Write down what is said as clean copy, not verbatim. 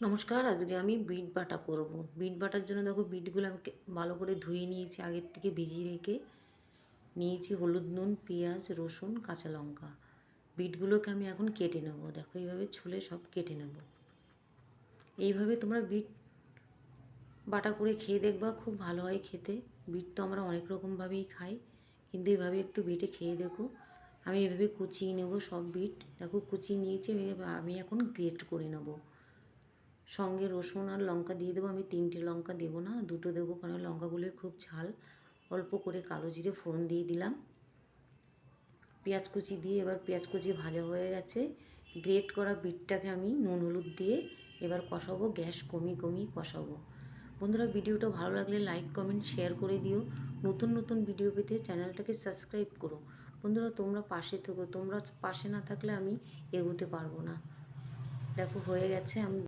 নমস্কার, আজকে আমি বিট বাটা করব। বিট বাটার জন্য দেখো বিটগুলো আমি ভালো করে ধুয়ে নিয়েছি, আগের থেকে ভিজিয়ে রেখে নিয়েছি হলুদ, নুন, পেঁয়াজ, রসুন, কাঁচা লঙ্কা। বিটগুলোকে আমি এখন কেটে নেব। দেখো এইভাবে ছুলে সব কেটে নেব। এইভাবে তোমরা বিট বাটা করে খেয়ে দেখবা, খুব ভালো হয় খেতে। বিট তো আমরা অনেক রকমভাবেই খাই, কিন্তু এইভাবে একটু বেটে খেয়ে দেখো। আমি এভাবে কুচিয়ে নেব সব বিট। দেখো কুচিয়ে নিয়েছি, আমি এখন গ্রেট করে নেব। সঙ্গে রসুন আর লঙ্কা দিয়ে দেবো। আমি 3টে লঙ্কা দেবো না, 2টো দেবো, কারণ লঙ্কাগুলো খুব ঝাল। অল্প করে কালো জিরে ফোড়ন দিয়ে দিলাম। পেঁয়াজ কুচি দিয়ে এবার পেঁয়াজ কুচি ভাজা হয়ে গেছে। গ্রেট করা বিটটাকে আমি নুন হলুদ দিয়ে এবার কষাবো, গ্যাস কমিয়ে কমিয়ে কষাবো। বন্ধুরা, ভিডিওটা ভালো লাগলে লাইক কমেন্ট শেয়ার করে দিও। নতুন নতুন ভিডিও পেতে চ্যানেলটাকে সাবস্ক্রাইব করো। বন্ধুরা, তোমরা পাশে থেকো, তোমরা পাশে না থাকলে আমি এগোতে পারবো না। দেখো হয়ে গেছে। আমি